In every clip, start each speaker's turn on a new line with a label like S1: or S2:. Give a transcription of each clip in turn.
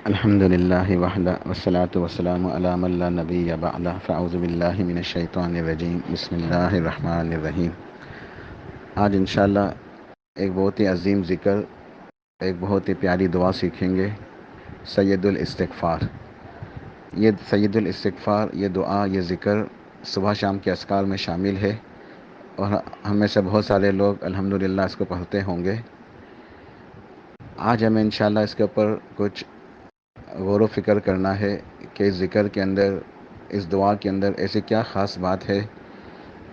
S1: الحمد للہ وحدہ والصلاة والسلام علی من لا نبی بعدہ فاعوذ باللہ من الشیطان الرجیم بسم اللہ الرحمن الرحیم۔ آج انشاءاللہ ایک بہت ہی عظیم ذکر، ایک بہت ہی پیاری دعا سیکھیں گے، سید الاستغفار۔ یہ سید الاستغفار، یہ دعا، یہ ذکر صبح شام کے اذکار میں شامل ہے، اور ہم میں سے بہت سارے لوگ الحمدللہ اس کو پڑھتے ہوں گے۔ آج ہمیں انشاءاللہ اس کے اوپر کچھ غور و فکر کرنا ہے کہ اس ذکر کے اندر، اس دعا کے اندر ایسی کیا خاص بات ہے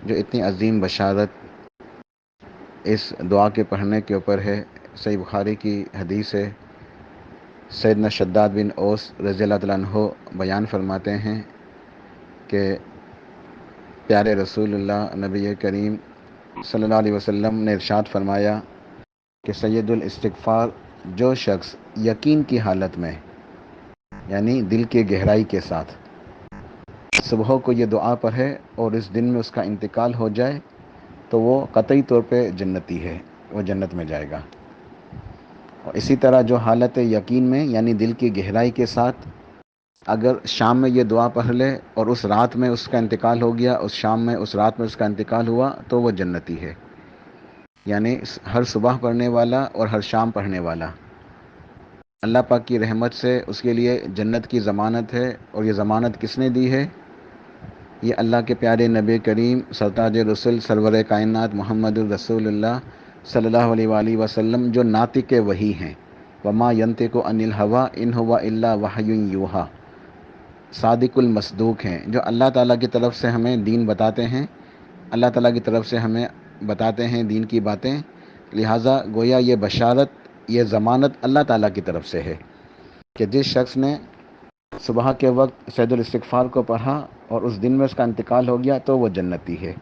S1: جو اتنی عظیم بشارت اس دعا کے پڑھنے کے اوپر ہے۔ صحیح بخاری کی حدیث ہے، سیدنا شداد بن اوس رضی اللہ تعالیٰ عنہ بیان فرماتے ہیں کہ پیارے رسول اللہ نبی کریم صلی اللہ علیہ وسلم نے ارشاد فرمایا کہ سید الاستغفار، جو شخص یقین کی حالت میں، یعنی دل کی گہرائی کے ساتھ صبح کو یہ دعا پڑھے اور اس دن میں اس کا انتقال ہو جائے تو وہ قطعی طور پہ جنتی ہے، وہ جنت میں جائے گا۔ اور اسی طرح جو حالت یقین میں، یعنی دل کی گہرائی کے ساتھ اگر شام میں یہ دعا پڑھ لے اور اس رات میں اس کا انتقال ہو گیا، اس شام میں، اس رات میں اس کا انتقال ہوا، تو وہ جنتی ہے۔ یعنی ہر صبح پڑھنے والا اور ہر شام پڑھنے والا، اللہ پاک کی رحمت سے اس کے لیے جنت کی ضمانت ہے۔ اور یہ ضمانت کس نے دی ہے؟ یہ اللہ کے پیارے نبی کریم سرتاج رسول سرور کائنات محمد الرسول اللہ صلی اللہ علیہ وآلہ وسلم، جو ناطق وحی ہیں، وما ینطق عن الہویٰ ان ہوا الا وحی یوحیٰ، صادق المصدوق ہیں، جو اللہ تعالیٰ کی طرف سے ہمیں دین بتاتے ہیں، اللہ تعالیٰ کی طرف سے ہمیں بتاتے ہیں دین کی باتیں۔ لہٰذا گویا یہ بشارت، یہ ضمانت اللہ تعالیٰ کی طرف سے ہے کہ جس شخص نے صبح کے وقت سید الاستغفار کو پڑھا اور اس دن میں اس کا انتقال ہو گیا تو وہ جنتی ہے،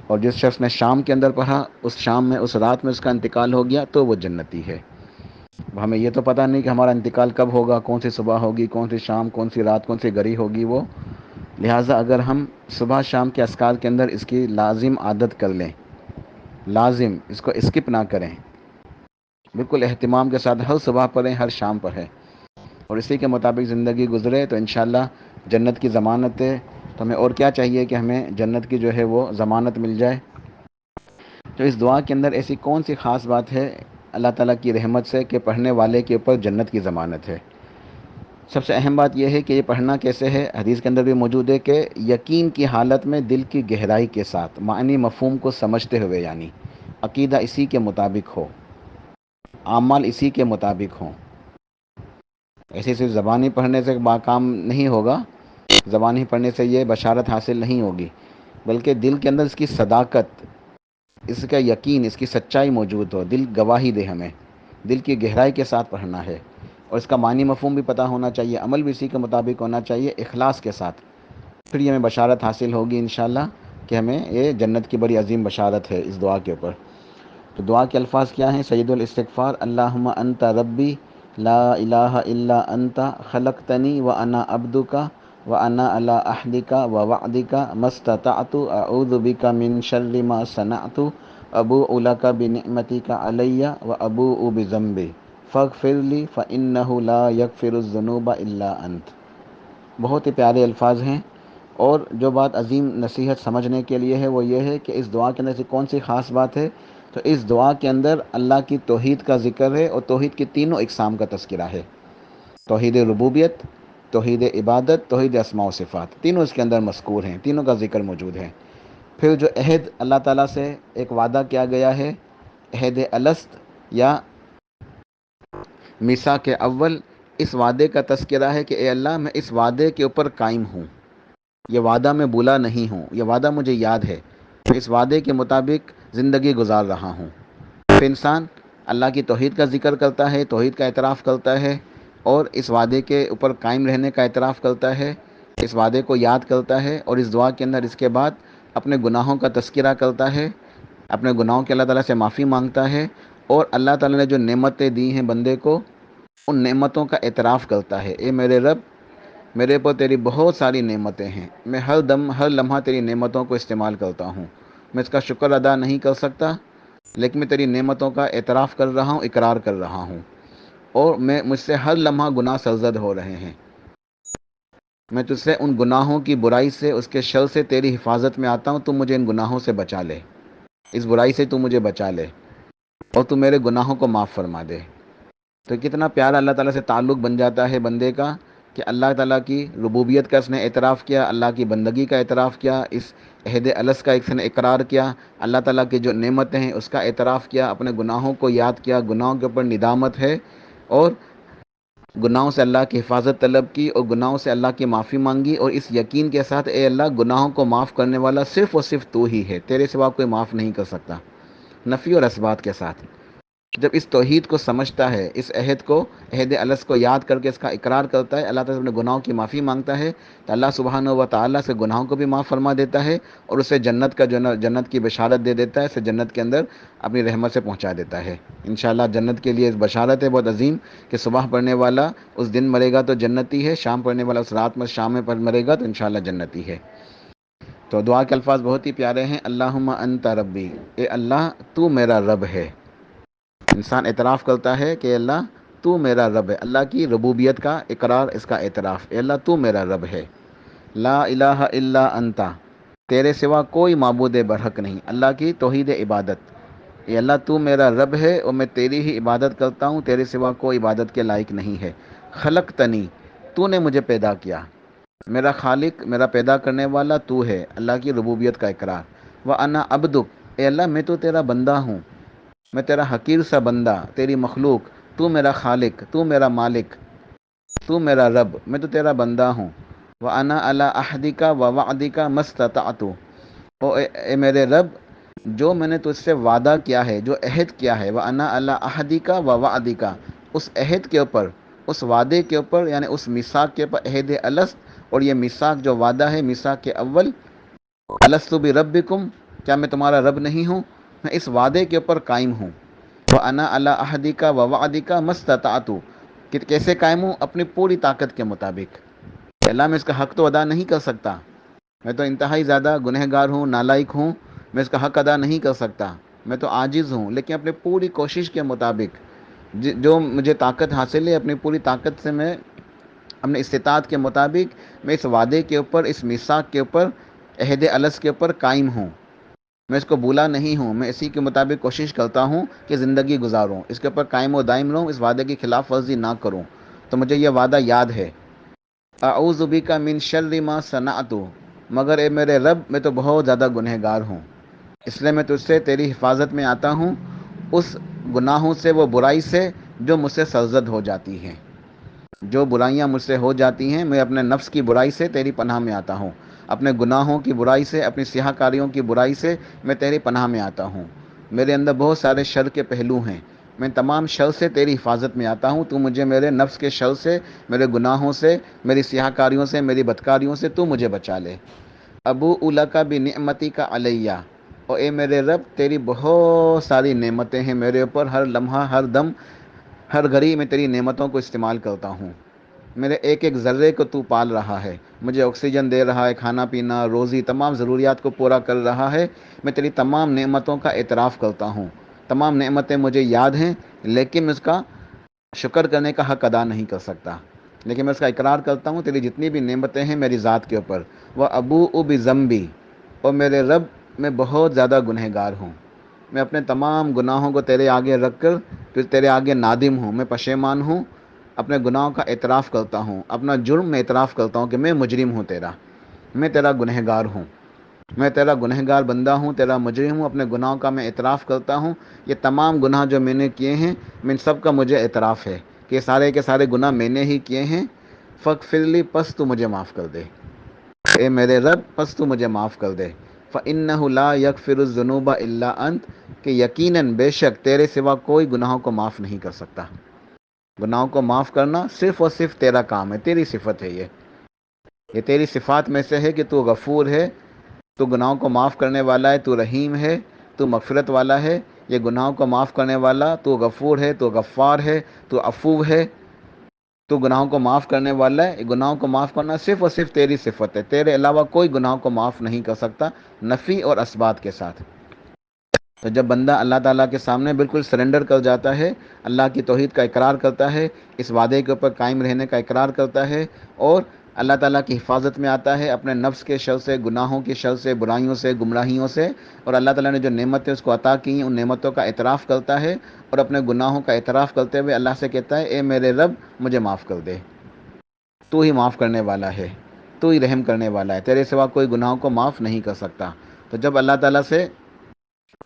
S1: اور جس شخص نے شام کے اندر پڑھا، اس شام میں، اس رات میں اس کا انتقال ہو گیا تو وہ جنتی ہے۔ ہمیں یہ تو پتہ نہیں کہ ہمارا انتقال کب ہوگا، کون سی صبح ہوگی، کون سی شام، کون سی رات، کون سی گھڑی ہوگی وہ۔ لہٰذا اگر ہم صبح شام کے اذکار کے اندر اس کی لازم عادت کر لیں، لازم اس کو اسکپ نہ کریں، بالکل اہتمام کے ساتھ ہر صبح پڑھیں، ہر شام پڑھیں، اور اسی کے مطابق زندگی گزرے تو انشاءاللہ جنت کی ضمانت ہے۔ تو ہمیں اور کیا چاہیے کہ ہمیں جنت کی جو ہے وہ ضمانت مل جائے۔ تو اس دعا کے اندر ایسی کون سی خاص بات ہے اللہ تعالیٰ کی رحمت سے کہ پڑھنے والے کے اوپر جنت کی ضمانت ہے؟ سب سے اہم بات یہ ہے کہ یہ پڑھنا کیسے ہے، حدیث کے اندر بھی موجود ہے کہ یقین کی حالت میں دل کی گہرائی کے ساتھ، معنی مفہوم کو سمجھتے ہوئے، یعنی عقیدہ اسی کے مطابق ہو، اعمال اسی کے مطابق ہوں۔ ایسے صرف زبانی پڑھنے سے کام نہیں ہوگا، زبانی پڑھنے سے یہ بشارت حاصل نہیں ہوگی، بلکہ دل کے اندر اس کی صداقت، اس کا یقین، اس کی سچائی موجود ہو، دل گواہی دے ہمیں، دل کی گہرائی کے ساتھ پڑھنا ہے، اور اس کا معنی مفہوم بھی پتہ ہونا چاہیے، عمل بھی اسی کے مطابق ہونا چاہیے، اخلاص کے ساتھ۔ پھر یہ ہمیں بشارت حاصل ہوگی انشاءاللہ کہ ہمیں یہ جنت کی بڑی عظیم بشارت ہے اس دعا کے اوپر۔ تو دعا کے الفاظ کیا ہیں؟ سید الاستغفار، اللہم انت ربی لا الہ الا انت خلقتنی وانا عبدک وانا علی عہدک ووعدک ما استطعت اعوذ بک من شر ما صنعت ابوء لک بنعمتک علی وابوء بذنبی فاغفر لی فانہ لا یغفر الذنوب الا انت۔ بہت ہی پیارے الفاظ ہیں، اور جو بات عظیم نصیحت سمجھنے کے لیے ہے وہ یہ ہے کہ اس دعا کے اندر سے کون سی خاص بات ہے؟ تو اس دعا کے اندر اللہ کی توحید کا ذکر ہے، اور توحید کی تینوں اقسام کا تذکرہ ہے، توحید ربوبیت، توحید عبادت، توحید اسماء و صفات، تینوں اس کے اندر مذکور ہیں، تینوں کا ذکر موجود ہے۔ پھر جو عہد اللہ تعالیٰ سے ایک وعدہ کیا گیا ہے، عہد الست یا میثاق اول، اس وعدے کا تذکرہ ہے کہ اے اللہ، میں اس وعدے کے اوپر قائم ہوں، یہ وعدہ میں بھولا نہیں ہوں، یہ وعدہ مجھے یاد ہے، میں اس وعدے کے مطابق زندگی گزار رہا ہوں۔ پھر انسان اللہ کی توحید کا ذکر کرتا ہے، توحید کا اعتراف کرتا ہے، اور اس وعدے کے اوپر قائم رہنے کا اعتراف کرتا ہے، اس وعدے کو یاد کرتا ہے، اور اس دعا کے اندر اس کے بعد اپنے گناہوں کا تذکرہ کرتا ہے، اپنے گناہوں کے اللہ تعالیٰ سے معافی مانگتا ہے، اور اللہ تعالیٰ نے جو نعمتیں دی ہیں بندے کو، ان نعمتوں کا اعتراف کرتا ہے۔ اے میرے رب، میرے پر تیری بہت ساری نعمتیں ہیں، میں ہر دم، ہر لمحہ تیری نعمتوں کو استعمال کرتا ہوں، میں اس کا شکر ادا نہیں کر سکتا، لیکن میں تیری نعمتوں کا اعتراف کر رہا ہوں، اقرار کر رہا ہوں۔ اور مجھ سے ہر لمحہ گناہ سرزد ہو رہے ہیں. میں تجھ سے ان گناہوں کی برائی سے، اس کے شر سے تیری حفاظت میں آتا ہوں. تو مجھے ان گناہوں سے بچا لے، اس برائی سے تو مجھے بچا لے، اور تو میرے گناہوں کو معاف فرما دے. تو کتنا پیارا اللہ تعالیٰ سے تعلق بن جاتا ہے بندے کا کہ اللہ تعالیٰ کی ربوبیت کا اس نے اعتراف کیا، اللہ کی بندگی کا اعتراف کیا، اس عہد الست کا اس نے اقرار کیا، اللہ تعالیٰ کی جو نعمتیں ہیں اس کا اعتراف کیا، اپنے گناہوں کو یاد کیا، گناہوں کے اوپر ندامت ہے، اور گناہوں سے اللہ کی حفاظت طلب کی، اور گناہوں سے اللہ کی معافی مانگی، اور اس یقین کے ساتھ اے اللہ گناہوں کو معاف کرنے والا صرف اور صرف تو ہی ہے، تیرے سوا کوئی معاف نہیں کر سکتا. نفی اور اثبات کے ساتھ جب اس توحید کو سمجھتا ہے، اس عہد کو، عہد الست کو یاد کر کے اس کا اقرار کرتا ہے، اللہ تعالیٰ سے اپنے گناہوں کی معافی مانگتا ہے، تو اللہ سبحانہ و تعالیٰ سے گناہوں کو بھی معاف فرما دیتا ہے، اور اسے جنت کا جو جنت کی بشارت دے دیتا ہے، اسے جنت کے اندر اپنی رحمت سے پہنچا دیتا ہے. انشاءاللہ جنت کے لیے اس بشارت ہے بہت عظیم کہ صبح پڑھنے والا اس دن مرے گا تو جنتی ہے، شام پڑھنے والا اس رات میں شام میں مرے گا تو انشاءاللہ جنتی ہے. تو دعا کے الفاظ بہت ہی پیارے ہیں. اللہم انت ربی، اے اللہ تو میرا رب ہے. انسان اعتراف کرتا ہے کہ اللہ تو میرا رب ہے، اللہ کی ربوبیت کا اقرار، اس کا اعتراف. اے اللہ تو میرا رب ہے. لا الہ الا انت، تیرے سوا کوئی معبود برحق نہیں، اللہ کی توحید عبادت. اے اللہ تو میرا رب ہے اور میں تیری ہی عبادت کرتا ہوں، تیرے سوا کوئی عبادت کے لائق نہیں ہے. خلقتنی، تو نے مجھے پیدا کیا، میرا خالق، میرا پیدا کرنے والا تو ہے، اللہ کی ربوبیت کا اقرار. وانا عبدک، اے اللہ میں تو تیرا بندہ ہوں، میں تیرا حقیر سا بندہ، تیری مخلوق. تو میرا خالق، تو میرا مالک، تو میرا رب، میں تو تیرا بندہ ہوں. وَأَنَا عَلَىٰ عَهْدِكَ وَوَعْدِكَ مَا اسْتَطَعْتُ، اے میرے رب جو میں نے تجھ سے وعدہ کیا ہے، جو عہد کیا ہے، وَأَنَا عَلَىٰ عَهْدِكَ وَوَعْدِكَ، اس عہد کے اوپر، اس وعدے کے اوپر، یعنی اس میثاق کے اوپر، عہد الست. اور یہ میثاق جو وعدہ ہے، میثاق کے اول، الست بربکم، کیا میں تمہارا رب نہیں ہوں، میں اس وعدے کے اوپر قائم ہوں. وَأَنَا عَلَىٰ عَهْدِكَ وَوَعْدِكَ مَا اسْتَطَعْتُ، کہ کیسے قائم ہوں، اپنی پوری طاقت کے مطابق. اللہ میں اس کا حق تو ادا نہیں کر سکتا، میں تو انتہائی زیادہ گنہگار ہوں، نالائق ہوں، میں اس کا حق ادا نہیں کر سکتا، میں تو عاجز ہوں، لیکن اپنی پوری کوشش کے مطابق جو مجھے طاقت حاصل ہے، اپنی پوری طاقت سے میں اپنے استطاعت کے مطابق میں اس وعدے کے اوپر، اس میثاق کے اوپر، عہد الست کے اوپر قائم ہوں. میں اس کو بھولا نہیں ہوں، میں اسی کے مطابق کوشش کرتا ہوں کہ زندگی گزاروں، اس کے اوپر قائم و دائم رہوں، اس وعدے کی خلاف ورزی نہ کروں. تو مجھے یہ وعدہ یاد ہے. اعوذ بک من شر ما صنعت، مگر اے میرے رب میں تو بہت زیادہ گنہگار ہوں، اس لیے میں تجھ سے تیری حفاظت میں آتا ہوں اس گناہوں سے، وہ برائی سے جو مجھ سے سرزد ہو جاتی ہیں. جو برائیاں مجھ سے ہو جاتی ہیں، میں اپنے نفس کی برائی سے تیری پناہ میں آتا ہوں، اپنے گناہوں کی برائی سے، اپنی سیاہ کاریوں کی برائی سے میں تیری پناہ میں آتا ہوں. میرے اندر بہت سارے شر کے پہلو ہیں، میں تمام شر سے تیری حفاظت میں آتا ہوں. تو مجھے میرے نفس کے شر سے، میرے گناہوں سے، میری سیاہ کاریوں سے، میری بدکاریوں سے تو مجھے بچا لے. ابو لک بنعمتی کا علیہ، اور اے میرے رب تیری بہت ساری نعمتیں ہیں میرے اوپر، ہر لمحہ، ہر دم، ہر گھڑی میں تیری نعمتوں کو استعمال کرتا ہوں. میرے ایک ایک ذرے کو تو پال رہا ہے، مجھے آکسیجن دے رہا ہے، کھانا پینا، روزی، تمام ضروریات کو پورا کر رہا ہے. میں تیری تمام نعمتوں کا اعتراف کرتا ہوں، تمام نعمتیں مجھے یاد ہیں، لیکن میں اس کا شکر کرنے کا حق ادا نہیں کر سکتا. لیکن میں اس کا اقرار کرتا ہوں تیری جتنی بھی نعمتیں ہیں میری ذات کے اوپر. وہ ابو بذنبی، اور میرے رب میں بہت زیادہ گنہگار ہوں، میں اپنے تمام گناہوں کو تیرے آگے رکھ کر پھر تیرے آگے نادم ہوں، میں پشیمان ہوں، اپنے گناہوں کا اعتراف کرتا ہوں، اپنا جرم میں اعتراف کرتا ہوں کہ میں مجرم ہوں تیرا، میں تیرا گنہگار ہوں، میں تیرا گنہگار بندہ ہوں، تیرا مجرم ہوں. اپنے گناہوں کا میں اعتراف کرتا ہوں. یہ تمام گناہ جو میں نے کیے ہیں، میں ان سب کا مجھے اعتراف ہے کہ یہ سارے کے سارے گناہ میں نے ہی کیے ہیں. فاغفر لی، پس تو مجھے معاف کر دے، اے میرے رب پس تو مجھے معاف کر دے. فإنہ لا یغفر الذنوب الا انت، کہ یقیناً بے شک تیرے سوا کوئی گناہوں کو معاف نہیں کر سکتا. گناہوں کو معاف کرنا صرف اور صرف تیرا کام ہے، تیری صفت ہے. یہ تیری صفات میں سے ہے کہ تو غفور ہے، تو گناہوں کو معاف کرنے والا ہے، تو رحیم ہے، تو مغفرت والا ہے. یہ گناہوں کو معاف کرنے والا، تو غفور ہے، تو غفار ہے، تو عفو ہے، تو گناہوں کو معاف کرنے والا ہے. گناہوں کو معاف کرنا صرف اور صرف تیری صفت ہے، تیرے علاوہ کوئی گناہوں کو معاف نہیں کر سکتا. نفی اور اثبات کے ساتھ. تو جب بندہ اللہ تعالیٰ کے سامنے بالکل سرنڈر کر جاتا ہے، اللہ کی توحید کا اقرار کرتا ہے، اس وعدے کے اوپر قائم رہنے کا اقرار کرتا ہے، اور اللہ تعالیٰ کی حفاظت میں آتا ہے اپنے نفس کے شر سے، گناہوں کے شر سے، برائیوں سے، گمراہیوں سے، اور اللہ تعالیٰ نے جو نعمتیں اس کو عطا کی ہیں ان نعمتوں کا اعتراف کرتا ہے، اور اپنے گناہوں کا اعتراف کرتے ہوئے اللہ سے کہتا ہے اے میرے رب مجھے معاف کر دے، تو ہی معاف کرنے والا ہے، تو ہی رحم کرنے والا ہے، تیرے سوا کوئی گناہوں کو معاف نہیں کر سکتا۔ تو جب اللہ تعالیٰ سے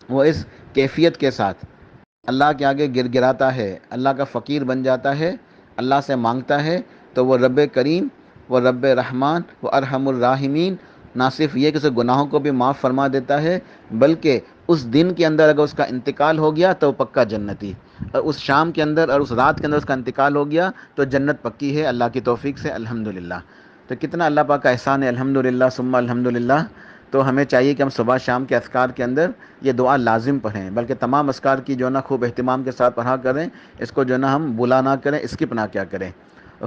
S1: وہ اس کیفیت کے ساتھ اللہ کے آگے گر گراتا ہے، اللہ کا فقیر بن جاتا ہے، اللہ سے مانگتا ہے، تو وہ رب کریم، وہ رب رحمان، وہ ارحم الراحمین نہ صرف یہ کہ اسے گناہوں کو بھی معاف فرما دیتا ہے، بلکہ اس دن کے اندر اگر اس کا انتقال ہو گیا تو وہ پکا جنتی، اور اس شام کے اندر اور اس رات کے اندر اس کا انتقال ہو گیا تو جنت پکی ہے اللہ کی توفیق سے، الحمدللہ۔ تو کتنا اللہ پاک کا احسان ہے، الحمدللہ ثم الحمدللہ۔ تو ہمیں چاہیے کہ ہم صبح شام کے اذکار کے اندر یہ دعا لازم پڑھیں، بلکہ تمام اذکار کی جو ہے نا خوب اہتمام کے ساتھ پڑھا کریں، اس کو جو ہے نا ہم بلا نہ کریں، اسکپ نہ کیا کریں۔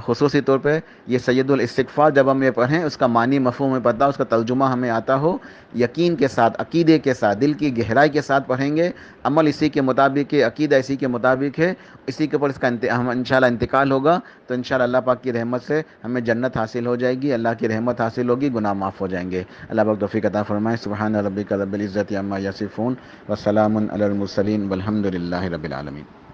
S1: خصوصی طور پہ یہ سید الاستغفار جب ہم یہ پڑھیں اس کا معنی مفہوم ہمیں پتہ، اس کا ترجمہ ہمیں آتا ہو، یقین کے ساتھ، عقیدے کے ساتھ، دل کی گہرائی کے ساتھ پڑھیں گے، عمل اسی کے مطابق ہے، عقیدہ اسی کے مطابق ہے، اسی کے اوپر اس کا ہم انشاءاللہ انتقال ہوگا، تو انشاءاللہ اللہ پاک کی رحمت سے ہمیں جنت حاصل ہو جائے گی، اللہ کی رحمت حاصل ہوگی، گناہ معاف ہو جائیں گے۔ اللہ پاک توفیق عطا فرمائے۔ سبحان ربک رب العزت عما یصفون وسلام علی المرسلین والحمد للہ رب العالمین۔